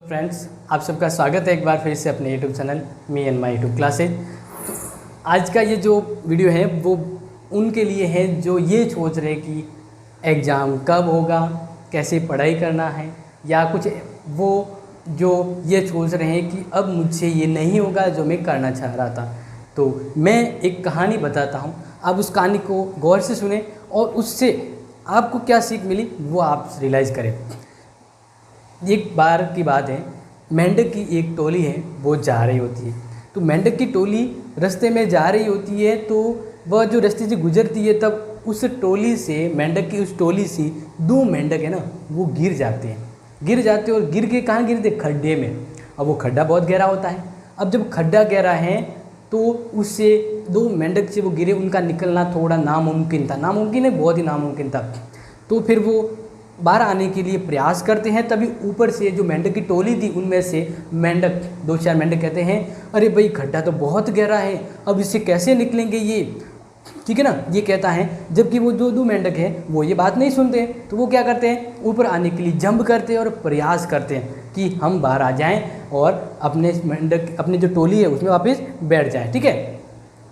Friends, आप सबका स्वागत है एक बार फिर से अपने YouTube channel me and my YouTube classes. आज का ये जो वीडियो है वो उनके लिए है जो ये सोच रहे कि एग्ज़ाम कब होगा, कैसे पढ़ाई करना है, या कुछ वो जो ये सोच रहे हैं कि अब मुझसे ये नहीं होगा जो मैं करना चाह रहा था। तो मैं एक कहानी बताता हूँ, आप उस कहानी को गौर से सुने और उससे आपको क्या सीख मिली वो आप रियलाइज़ करें। एक बार की बात है, मेंढक की एक टोली है वो जा रही होती है। तो मेंढक की टोली रास्ते में जा रही होती है, तो वह जो रास्ते से गुजरती है तब उस टोली से, मेंढक की उस टोली से दो मेंढक है ना वो गिर जाते हैं और गिर के कहाँ गिरते? खड्डे में। अब वो खड्डा बहुत गहरा होता है। अब जब खड्डा गहरा है तो उससे दो मेंढक से वो गिरे, उनका निकलना थोड़ा नामुमकिन था। नामुमकिन है, बहुत ही नामुमकिन था। तो फिर वो बाहर आने के लिए प्रयास करते हैं। तभी ऊपर से जो मेंढक की टोली थी उनमें से मेंढक, दो चार मेंढक कहते हैं, अरे भाई खड्डा तो बहुत गहरा है, अब इससे कैसे निकलेंगे ये, ठीक है ना, ये कहता है। जबकि वो दो मेंढक हैं वो ये बात नहीं सुनते। तो वो क्या करते हैं, ऊपर आने के लिए जंप करते हैं और प्रयास करते हैं कि हम बाहर आ जाएं और अपने मेंढक, अपनी जो टोली है उसमें वापस बैठ जाएं, ठीक है।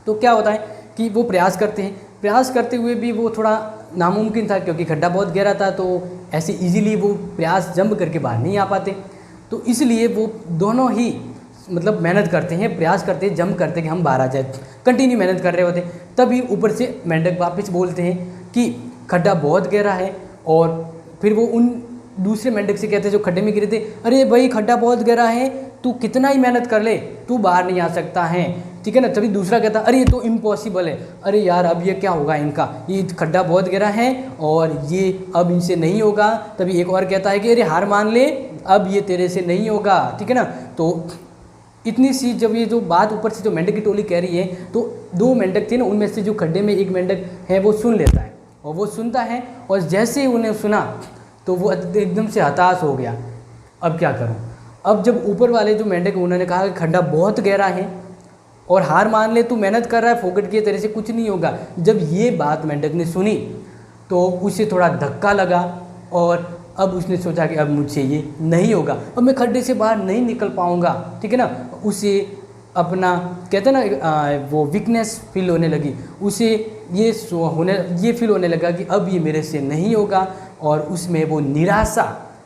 तो क्या होता है कि वो प्रयास करते हैं, प्रयास करते हुए भी वो थोड़ा नामुमकिन था क्योंकि खड्डा बहुत गहरा था, तो ऐसे इजीली वो प्रयास जंप करके बाहर नहीं आ पाते। तो इसलिए वो दोनों ही मतलब मेहनत करते हैं, प्रयास करते हैं, जंप करते हैं कि हम बाहर आ जाए, कंटिन्यू मेहनत कर रहे होते। तभी ऊपर से मेंढक वापस बोलते हैं कि खड्डा बहुत गहरा है। और फिर वो उन दूसरे मेंढक से कहते हैं जो खड्डे में गिरे थे, अरे भाई खड्डा बहुत गहरा है, तू कितना ही मेहनत कर ले तू बाहर नहीं आ सकता है, ठीक है ना। तभी दूसरा कहता अरे ये तो इम्पॉसिबल है, अरे यार अब ये क्या होगा इनका, ये खड्डा बहुत गहरा है और ये अब इनसे नहीं होगा। तभी एक और कहता है कि अरे हार मान ले, अब ये तेरे से नहीं होगा, ठीक है ना। तो इतनी सी जब ये जो बात ऊपर से जो मेंढक की टोली कह रही है, तो दो मेंढक थे ना, उनमें से जो खड्डे में एक मेंढक है वो सुन लेता है। और वो सुनता है और जैसे ही उन्हें सुना तो वो एकदम से हताश हो गया, अब क्या करूं। अब जब ऊपर वाले जो मेंढक उन्होंने कहा कि खड्डा बहुत गहरा है और हार मान ले, तू मेहनत कर रहा है फोकट किए, तेरे से कुछ नहीं होगा। जब ये बात मेंढक ने सुनी तो उसे थोड़ा धक्का लगा और अब उसने सोचा कि अब मुझसे ये नहीं होगा, अब मैं खड्डे से बाहर नहीं निकल पाऊँगा, ठीक है ना। उसे अपना कहते हैं ना वो वीकनेस फील होने लगी, उसे ये फील होने लगा कि अब ये मेरे से नहीं होगा। और उसमें वो निराशा,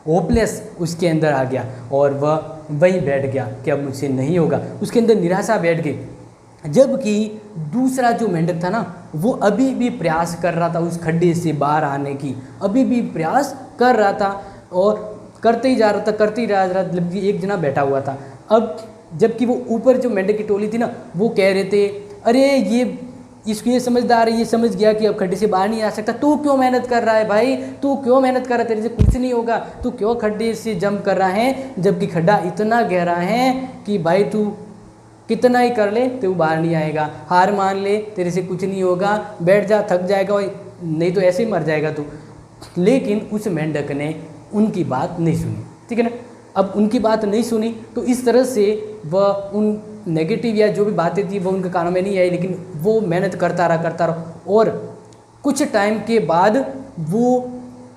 होपलेस उसके अंदर आ गया और वह वहीं बैठ गया कि अब मुझसे नहीं होगा, उसके अंदर निराशा बैठ गई। जबकि दूसरा जो मेंढक था ना वो अभी भी प्रयास कर रहा था उस खड्डे से बाहर आने की, अभी भी प्रयास कर रहा था और करते ही जा रहा था, करते ही जा रहा था, जबकि एक जना बैठा हुआ था। अब जबकि वो ऊपर जो मेंढक की टोली थी ना वो कह रहे थे, अरे इसको ये समझदार है, ये समझ गया कि अब खड्डे से बाहर नहीं आ सकता, तू क्यों मेहनत कर रहा है भाई, तू क्यों मेहनत कर रहा है, तेरे से कुछ नहीं होगा, तू क्यों खड्डे से जंप कर रहा है, जबकि खड्डा इतना गहरा है कि भाई तू कितना ही कर ले तो बाहर नहीं आएगा, हार मान ले, तेरे से कुछ नहीं होगा, बैठ जा, थक जाएगा, नहीं तो ऐसे ही मर जाएगा तू। लेकिन उस मेंढक ने उनकी बात नहीं सुनी, ठीक है ना। अब उनकी बात नहीं सुनी तो इस तरह से वह उन नेगेटिव या जो भी बातें थी वो उनके कानों में नहीं आई, लेकिन वो मेहनत करता रहा और कुछ टाइम के बाद वो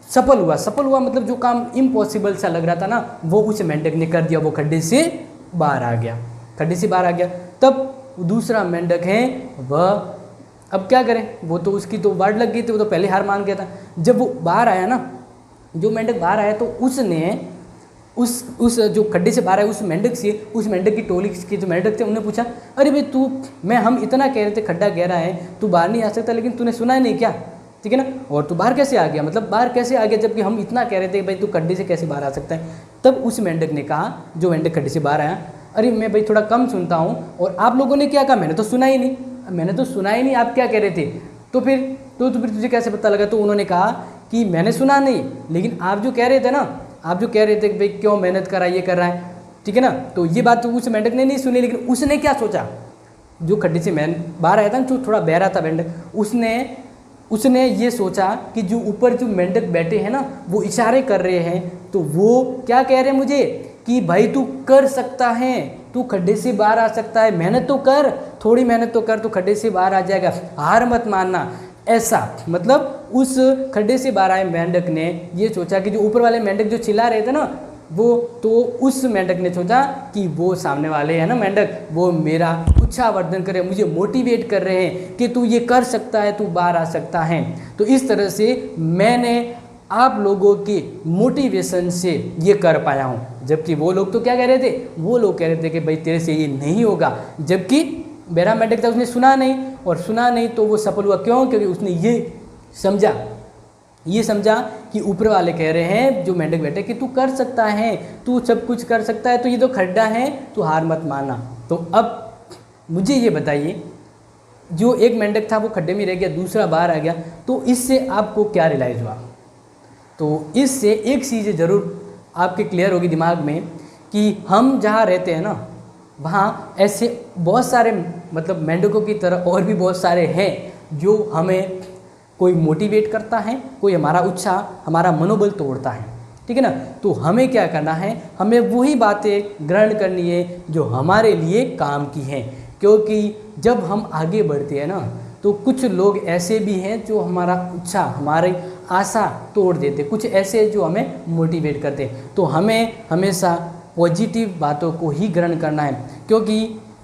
सफल हुआ। मतलब जो काम इम्पॉसिबल सा लग रहा था ना वो उस मेंढक ने कर दिया, वो खड्डे से बाहर आ गया। तब दूसरा मेंढक है वह अब क्या करे, वो तो उसकी तो वाट लग गई थी, वो तो पहले हार मान गया था। जब वो बाहर आया ना, जो मेंढक बाहर आया तो उसने उस जो खड्डे से बाहर आया उस मेंढक की टोली के जो मेंढक थे उन्हें पूछा, अरे भाई हम इतना कह रहे थे खड्डा गहरा है, तू बाहर नहीं आ सकता, लेकिन तूने सुना ही नहीं क्या, ठीक है ना, और तू बाहर कैसे आ गया, मतलब बाहर कैसे आ गया जबकि हम इतना कह रहे थे भाई तू खड्डे से कैसे बाहर आ सकता है। तब उस मेंढक ने कहा, जो मेंढक खड्डे से बाहर आया, अरे मैं भाई थोड़ा कम सुनता हूँ और आप लोगों ने क्या कहा, मैंने तो सुना ही नहीं, आप क्या कह रहे थे, तो फिर तुझे कैसे पता लगा। तो उन्होंने कहा कि मैंने सुना नहीं, लेकिन आप जो कह रहे थे कि भाई क्यों मेहनत कर रहा है, ये कर रहा है, ठीक है ना। तो ये बात तो उस मेंढक ने नहीं सुनी, लेकिन उसने क्या सोचा, जो खड्डे से बाहर आया था ना, जो थोड़ा बहरा था मेंढक, उसने ये सोचा कि जो ऊपर जो मेंढक बैठे हैं ना वो इशारे कर रहे हैं, तो वो क्या कह रहे हैं मुझे कि भाई तू कर सकता है, तू खड्डे से बाहर आ सकता है, मेहनत तो कर, थोड़ी मेहनत तो कर, तू खड्डे से बाहर आ जाएगा, हार मत मानना। ऐसा मतलब उस खड्डे से बाहर आए मेंढक ने ये सोचा कि जो ऊपर वाले मेंढक जो चिल्ला रहे थे ना वो तो उस मेंढक ने सोचा कि वो सामने वाले है ना मेंढक, वो मेरा उत्साहवर्धन करे, मुझे मोटिवेट कर रहे हैं कि तू ये कर सकता है, तू बाहर आ सकता है। तो इस तरह से मैंने आप लोगों के मोटिवेशन से ये कर पाया हूँ। जबकि वो लोग तो क्या कह रहे थे, वो लोग कह रहे थे कि भाई तेरे से ये नहीं होगा। जबकि मेरा मेंढक था, उसने सुना नहीं, और सुना नहीं तो वो सफल हुआ। क्यों? क्योंकि उसने ये समझा कि ऊपर वाले कह रहे हैं, जो मेंढक बैठे, कि तू कर सकता है, तू सब कुछ कर सकता है, तो ये तो खड्डा है, तू हार मत मानना। तो अब मुझे ये बताइए, जो एक मेंढक था वो खड्डे में रह गया, दूसरा बाहर आ गया, तो इससे आपको क्या रियलाइज़ हुआ? तो इससे एक चीज़ ज़रूर आपके क्लियर होगी दिमाग में कि हम जहाँ रहते हैं ना, वहाँ ऐसे बहुत सारे मतलब मेंढकों की तरह और भी बहुत सारे हैं जो हमें कोई मोटिवेट करता है, कोई हमारा उत्साह, हमारा मनोबल तोड़ता है। ठीक है ना? तो हमें क्या करना है, हमें वही बातें ग्रहण करनी है जो हमारे लिए काम की हैं। क्योंकि जब हम आगे बढ़ते हैं ना, तो कुछ लोग ऐसे भी हैं जो हमारा उत्साह, हमारी आशा तोड़ देते, कुछ ऐसे जो हमें मोटिवेट करते। तो हमें हमेशा पॉजिटिव बातों को ही ग्रहण करना है। क्योंकि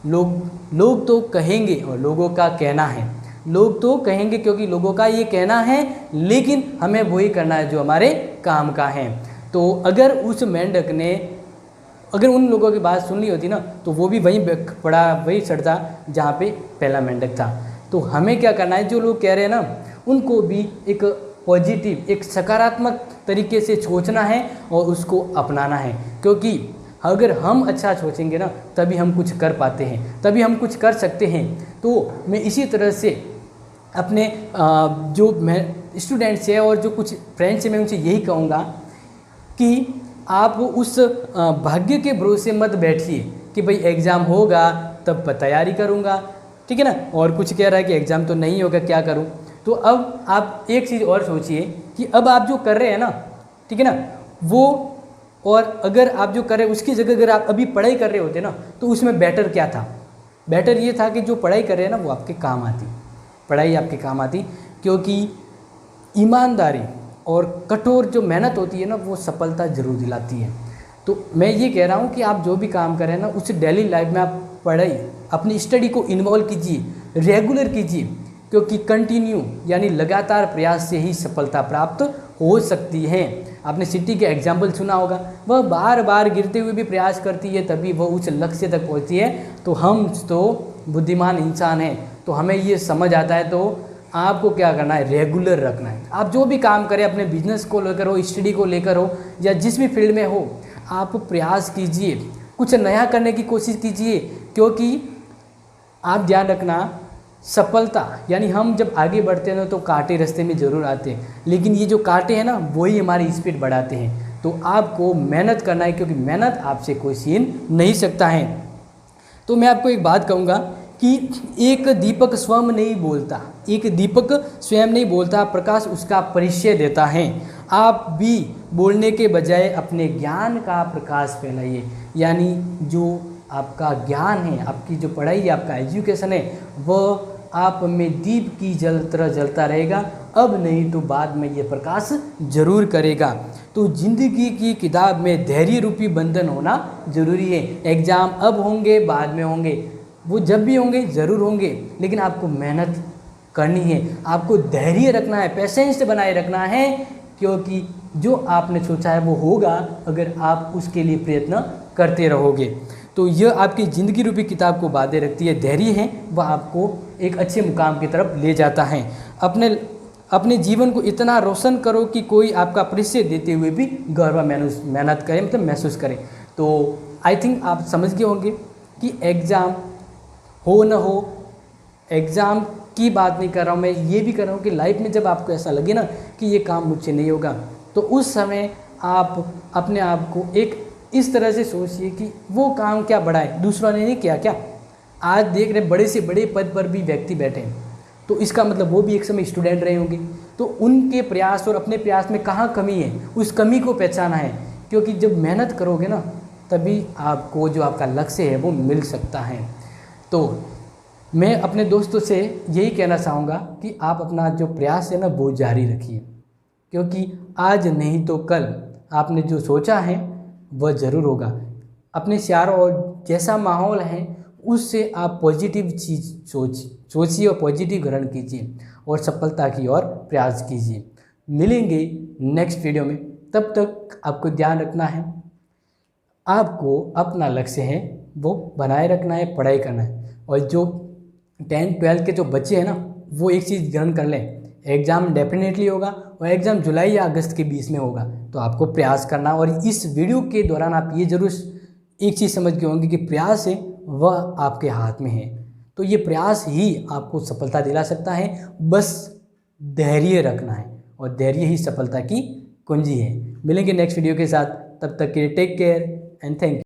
लोग तो कहेंगे, और लोगों का कहना है, लोग तो कहेंगे क्योंकि लोगों का ये कहना है, लेकिन हमें वही करना है जो हमारे काम का है। तो अगर उस मेंढक ने अगर उन लोगों की बात सुन ली होती ना, तो वो भी वहीं वही चढ़ता जहाँ पे पहला मेंढक था। तो हमें क्या करना है, जो लोग कह रहे हैं ना, उनको भी एक पॉजिटिव, एक सकारात्मक तरीके से सोचना है और उसको अपनाना है। क्योंकि अगर हम अच्छा सोचेंगे ना, तभी हम कुछ कर पाते हैं, तभी हम कुछ कर सकते हैं। तो मैं इसी तरह से अपने जो मैं स्टूडेंट्स हैं और जो कुछ फ्रेंड्स हैं, मैं उनसे यही कहूँगा कि आप उस भाग्य के भरोसे मत बैठिए कि भाई एग्ज़ाम होगा तब तैयारी करूँगा, ठीक है ना, और कुछ कह रहा है कि एग्ज़ाम तो नहीं होगा, क्या करूँ। तो अब आप एक चीज़ और सोचिए कि अब आप जो कर रहे हैं ना, ठीक है ना, वो, और अगर आप जो कर रहे हैं उसकी जगह अगर आप अभी पढ़ाई कर रहे होते ना, तो उसमें बेटर क्या था? बेटर ये था कि जो पढ़ाई कर रहे हैं ना, वो आपके काम आती, पढ़ाई आपके काम आती। क्योंकि ईमानदारी और कठोर जो मेहनत होती है ना, वो सफलता जरूर दिलाती है। तो मैं ये कह रहा हूँ कि आप जो भी काम करें ना, उस डेली लाइफ में आप पढ़ाई, अपनी स्टडी को इन्वॉल्व कीजिए, रेगुलर कीजिए। क्योंकि कंटिन्यू यानी लगातार प्रयास से ही सफलता प्राप्त हो सकती है। आपने सिटी के एग्जाम्पल सुना होगा, वह बार बार गिरते हुए भी प्रयास करती है, तभी वह उस लक्ष्य तक पहुँचती है। तो हम तो बुद्धिमान इंसान हैं, तो हमें ये समझ आता है। तो आपको क्या करना है, रेगुलर रखना है। आप जो भी काम करें, अपने बिजनेस को लेकर हो, स्टडी को लेकर हो, या जिस भी फील्ड में हो, आप प्रयास कीजिए, कुछ नया करने की कोशिश कीजिए। क्योंकि आप ध्यान रखना, सफलता यानी हम जब आगे बढ़ते हैं ना, तो कांटे रास्ते में ज़रूर आते हैं, लेकिन ये जो कांटे हैं ना, वही हमारी स्पीड बढ़ाते हैं। तो आपको मेहनत करना है, क्योंकि मेहनत आपसे कोई छीन नहीं सकता है। तो मैं आपको एक बात कहूँगा कि एक दीपक स्वयं नहीं बोलता, एक दीपक स्वयं नहीं बोलता, प्रकाश उसका परिचय देता है। आप भी बोलने के बजाय अपने ज्ञान का प्रकाश फैलाइए। यानी जो आपका ज्ञान है, आपकी जो पढ़ाई है, आपका एजुकेशन है, वह आप में दीप की तरह जलता रहेगा। अब नहीं तो बाद में ये प्रकाश जरूर करेगा। तो जिंदगी की किताब में धैर्य रूपी बंधन होना जरूरी है। एग्ज़ाम अब होंगे, बाद में होंगे, वो जब भी होंगे ज़रूर होंगे, लेकिन आपको मेहनत करनी है, आपको धैर्य रखना है, पेशेंस बनाए रखना है। क्योंकि जो आपने सोचा है वो होगा, अगर आप उसके लिए प्रयत्न करते रहोगे। तो यह आपकी ज़िंदगी रूपी किताब को बांधे रखती है। धैर्य है वह आपको एक अच्छे मुकाम की तरफ ले जाता है। अपने जीवन को इतना रोशन करो कि कोई आपका परिचय देते हुए भी गर्व मेहनत करे, मतलब महसूस करे। तो आई थिंक आप समझ गए होंगे कि एग्ज़ाम हो न हो, एग्ज़ाम की बात नहीं कर रहा हूँ मैं, ये भी कर रहा हूँ कि लाइफ में जब आपको ऐसा लगे ना कि ये काम मुझसे नहीं होगा, तो उस समय आप अपने आप को एक इस तरह से सोचिए कि वो काम क्या बड़ा है, दूसरों ने नहीं किया क्या। आज देख रहे बड़े से बड़े पद पर भी व्यक्ति बैठे हैं, तो इसका मतलब वो भी एक समय स्टूडेंट रहे होंगे। तो उनके प्रयास और अपने प्रयास में कहाँ कमी है, उस कमी को पहचाना है। क्योंकि जब मेहनत करोगे ना, तभी आपको जो आपका लक्ष्य है वो मिल सकता है। तो मैं अपने दोस्तों से यही कहना चाहूँगा कि आप अपना जो प्रयास है ना, वो जारी रखिए। क्योंकि आज नहीं तो कल आपने जो सोचा है वह ज़रूर होगा। अपने चारों ओर जैसा माहौल है उससे आप पॉजिटिव चीज़ सोचिए और पॉजिटिव ग्रहण कीजिए और सफलता की ओर प्रयास कीजिए। मिलेंगे नेक्स्ट वीडियो में, तब तक आपको ध्यान रखना है, आपको अपना लक्ष्य है वो बनाए रखना है, पढ़ाई करना है। और जो 10th-12th के जो बच्चे हैं ना, वो एक चीज़ ग्रहण कर लें, एग्ज़ाम डेफिनेटली होगा और एग्ज़ाम जुलाई या अगस्त के बीच में होगा। तो आपको प्रयास करना, और इस वीडियो के दौरान आप ये ज़रूर एक चीज़ समझ के होंगे कि प्रयास है वह आपके हाथ में है। तो ये प्रयास ही आपको सफलता दिला सकता है, बस धैर्य रखना है और धैर्य ही सफलता की कुंजी है। मिलेंगे नेक्स्ट वीडियो के साथ, तब तक के लिए take care and thank you.